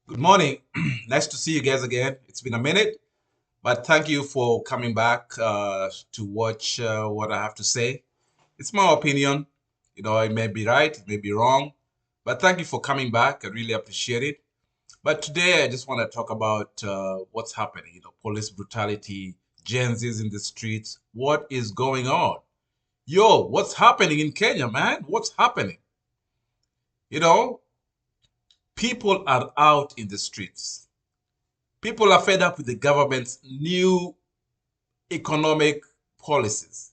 Good morning. Nice to see you guys again. It's been a minute, but thank you for coming back to watch what I have to say. It's my opinion. It may be right, it may be wrong, but thank you for coming back. I really appreciate it. But today I just want to talk about what's happening. Police brutality, Gen Z's in the streets. What is going on? Yo, what's happening in Kenya, man? What's happening? You know, people are out in the streets. People are fed up with the government's new economic policies.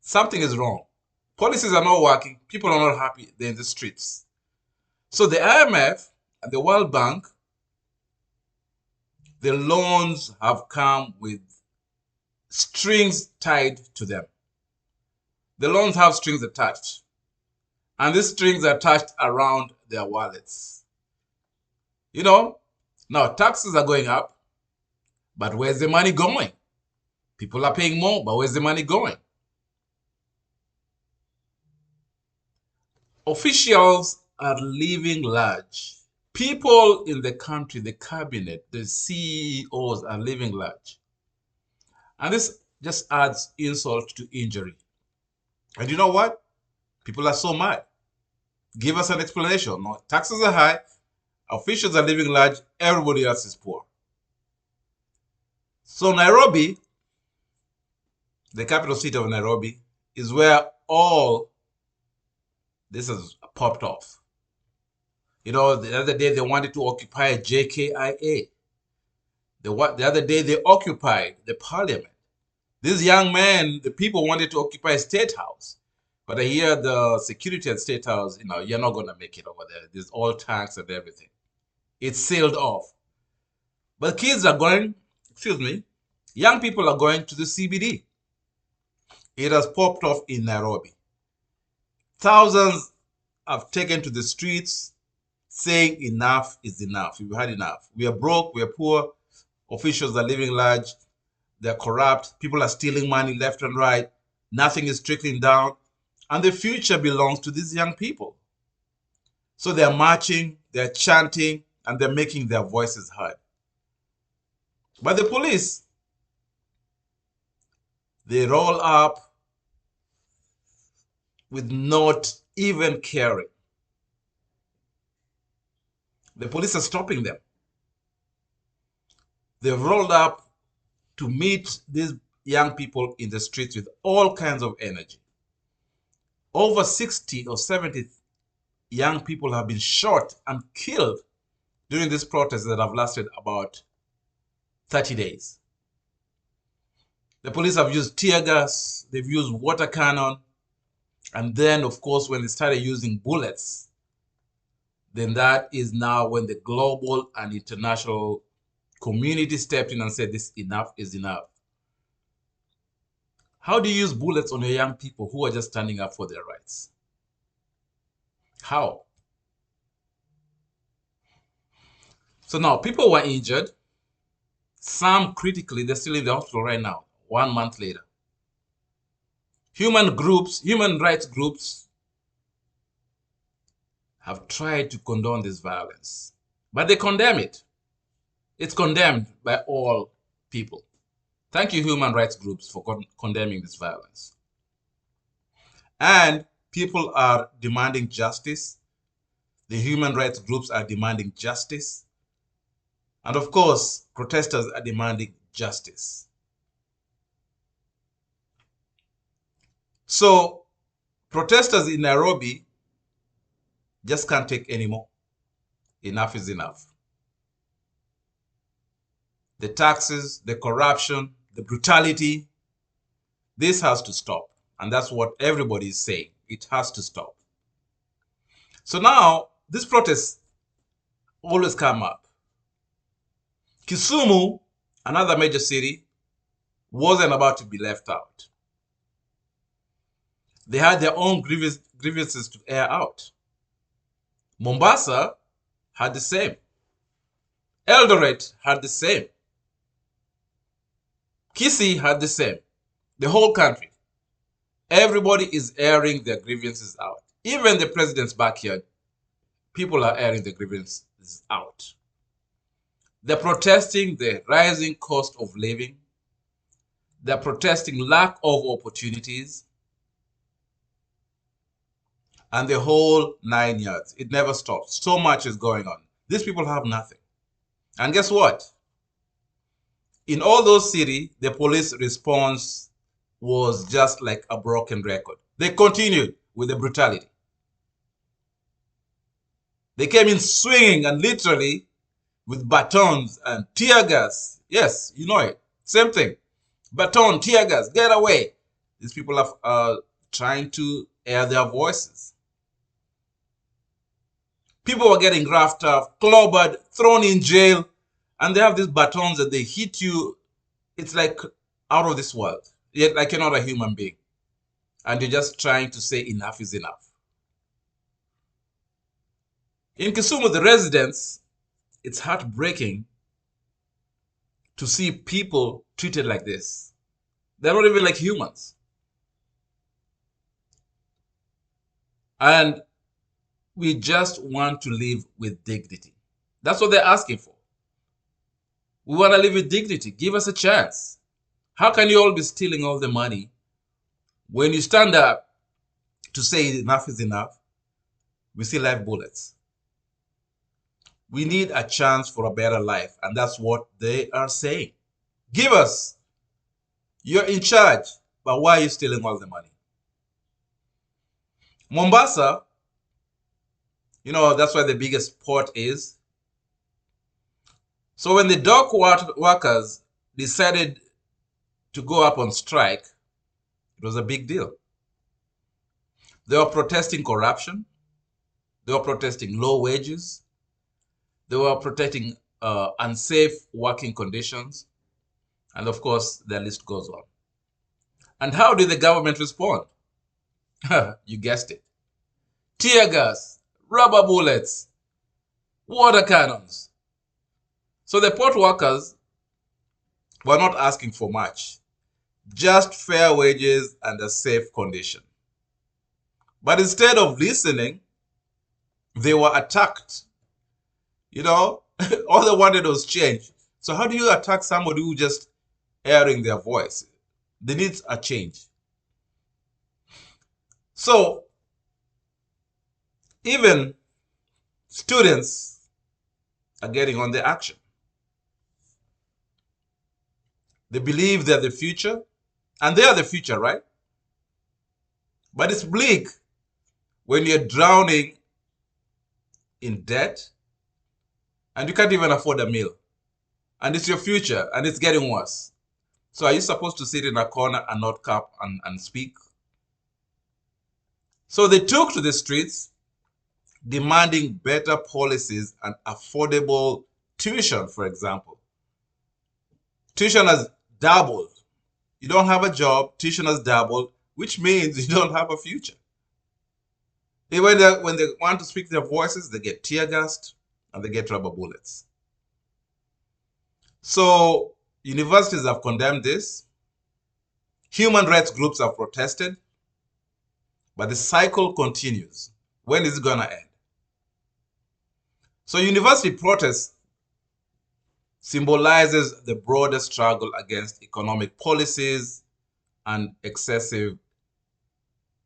Something is wrong. Policies are not working. People are not happy. They're in the streets. So the IMF and the World Bank, the loans have come with strings tied to them. The loans have strings attached. And these strings are attached around their wallets. Now taxes are going up, but where's the money going? People are paying more, but where's the money going? Officials are living large. People in the country, the cabinet, the CEOs are living large. And this just adds insult to injury. And you know what? People are so mad. Give us an explanation. No, taxes are high, officials are living large, everybody else is poor. So Nairobi, the capital city of Nairobi, is where all this has popped off. The other day they wanted to occupy JKIA. The other day they occupied the parliament. These young men, the people wanted to occupy State House. But I hear the security at State House, you're not going to make it over there. There's all tanks and everything. It's sealed off. But kids are going, young people are going to the CBD. It has popped off in Nairobi. Thousands have taken to the streets saying enough is enough. We've had enough. We are broke, we are poor, officials are living large, they're corrupt, people are stealing money left and right, nothing is trickling down, and the future belongs to these young people. So they're marching, they're chanting, and they're making their voices heard. But the police, they roll up with not even caring. The police are stopping them. They've rolled up to meet these young people in the streets with all kinds of energy. Over 60 or 70 young people have been shot and killed during these protests that have lasted about 30 days. The police have used tear gas, they've used water cannon, and then, of course, when they started using bullets, then that is now when the global and international community stepped in and said, this enough is enough. How do you use bullets on your young people who are just standing up for their rights? How? So now people were injured. Some critically, they're still in the hospital right now, 1 month later. Human rights groups have tried to condone this violence, but they condemn it. It's condemned by all people. Thank you, human rights groups, for condemning this violence. And people are demanding justice. The human rights groups are demanding justice. And of course, protesters are demanding justice. So protesters in Nairobi just can't take anymore. Enough is enough. The taxes, the corruption, the brutality, this has to stop. And that's what everybody is saying. It has to stop. So now, these protests always come up. Kisumu, another major city, wasn't about to be left out. They had their own grievances to air out. Mombasa had the same. Eldoret had the same. Kisii had the same. The whole country. Everybody is airing their grievances out. Even the president's backyard, people are airing their grievances out. They're protesting the rising cost of living. They're protesting lack of opportunities and the whole 9 yards. It never stops. So much is going on. These people have nothing. And guess what? In all those cities, the police response was just like a broken record. They continued with the brutality. They came in swinging and literally with batons and tear gas. Yes, you know it. Same thing. Baton, tear gas, get away. These people are trying to air their voices. People were getting roughed up, clobbered, thrown in jail, and they have these batons that they hit you. It's like out of this world. Yet like you're not a human being. And you're just trying to say enough is enough. In Kisumu, the residents, it's heartbreaking to see people treated like this. They're not even like humans. And we just want to live with dignity. That's what they're asking for. We want to live with dignity. Give us a chance. How can you all be stealing all the money when you stand up to say enough is enough? We see live bullets. We need a chance for a better life, and that's what they are saying. Give us. You're in charge, but why are you stealing all the money? Mombasa, you know, that's where the biggest port is. So when the dock workers decided to go up on strike, it was a big deal. They were protesting corruption. They were protesting low wages. They were protesting unsafe working conditions. And of course, the list goes on. And how did the government respond? You guessed it. Tear gas, rubber bullets, water cannons. So the port workers were not asking for much, just fair wages and a safe condition. But instead of listening, they were attacked. You know, all they wanted was change. So how do you attack somebody who just airing their voice? They need a change. So even students are getting on the action. They believe they're the future, and they are the future, right? But it's bleak when you're drowning in debt and you can't even afford a meal. And it's your future, and it's getting worse. So are you supposed to sit in a corner and not come and speak? So they took to the streets, demanding better policies and affordable tuition, for example. Tuition has doubled. You don't have a job, tuition has doubled, which means you don't have a future. When they want to speak their voices, they get tear gassed and they get rubber bullets. So universities have condemned this. Human rights groups have protested. But the cycle continues. When is it going to end? So university protest symbolizes the broader struggle against economic policies and excessive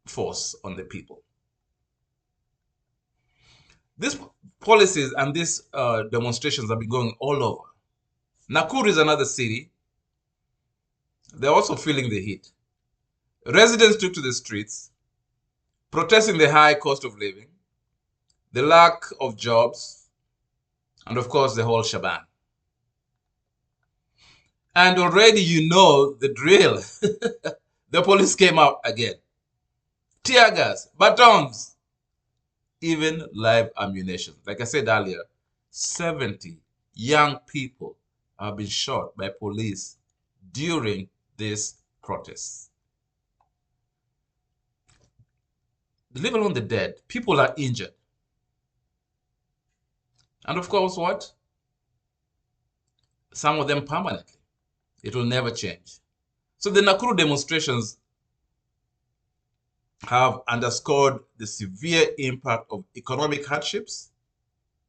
force on the people. These policies and these demonstrations have been going all over. Nakuru is another city. They're also feeling the heat. Residents took to the streets, protesting the high cost of living, the lack of jobs, and of course the whole shebang. And already you know the drill. The police came out again. Tear gas, batons, even live ammunition. Like I said earlier, 70 young people have been shot by police during this protest. Leave alone the dead, people are injured. And of course, what? Some of them permanently. It will never change. So the Nakuru demonstrations have underscored the severe impact of economic hardships.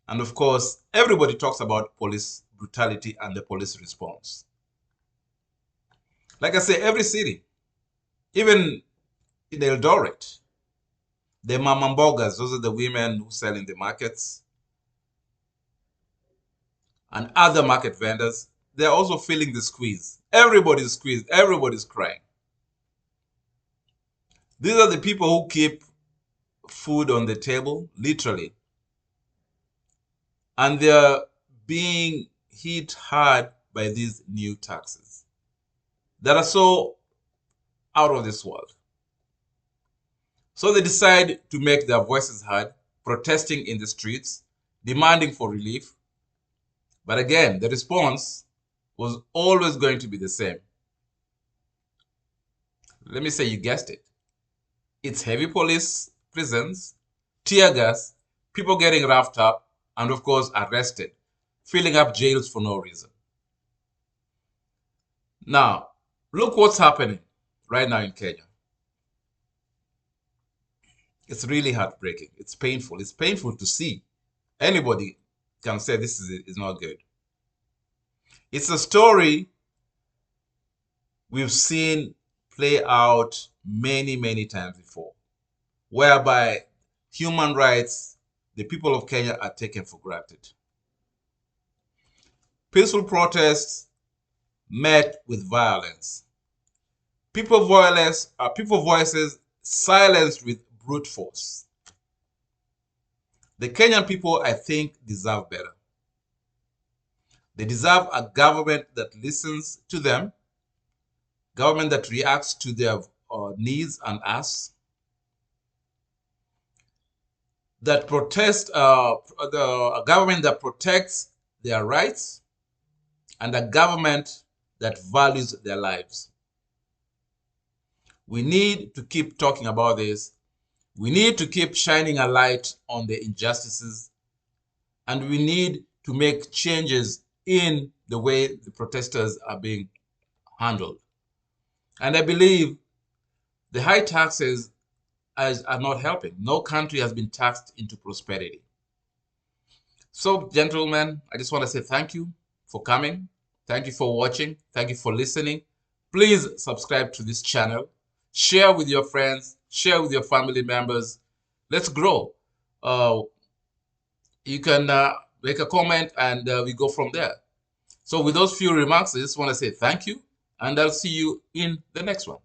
And of course, everybody talks about police brutality and the police response. Like I say, every city, even in Eldoret, the mamambogas, those are the women who sell in the markets, and other market vendors, they're also feeling the squeeze. Everybody's squeezed, everybody's crying. These are the people who keep food on the table, literally. And they're being hit hard by these new taxes that are so out of this world. So they decide to make their voices heard, protesting in the streets, demanding for relief. But again, the response was always going to be the same. Let me say, you guessed it. It's heavy police presence, tear gas, people getting roughed up, and of course arrested, filling up jails for no reason. Now, look what's happening right now in Kenya. It's really heartbreaking. It's painful. It's painful to see. Anybody can say this is not good. It's a story we've seen play out many, many times before, whereby human rights, the people of Kenya, are taken for granted. Peaceful protests met with violence. People voices silenced with brute force. The Kenyan people, I think, deserve better. They deserve a government that listens to them, government that reacts to their needs and asks, that a government that protects their rights, and a government that values their lives. We need to keep talking about this. We need to keep shining a light on the injustices, and we need to make changes in the way the protesters are being handled. And I believe the high taxes are not helping. No country has been taxed into prosperity. So, gentlemen, I just want to say thank you for coming. Thank you for watching. Thank you for listening. Please subscribe to this channel. Share with your friends. Share with your family members. Let's grow. You can make a comment and we go from there. So with those few remarks, I just want to say thank you, and I'll see you in the next one.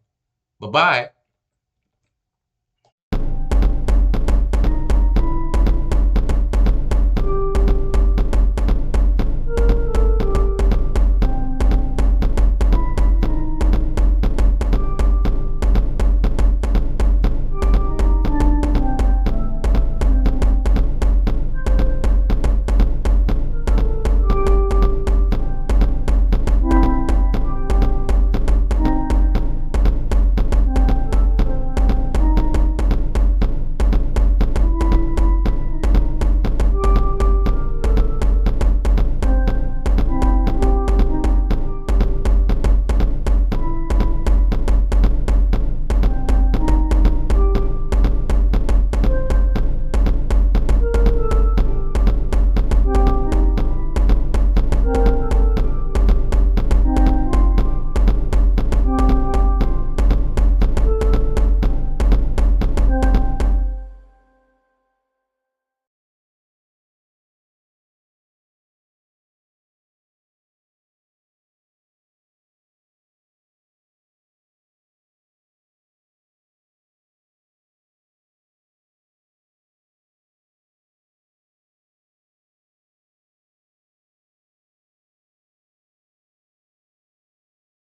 Bye-bye.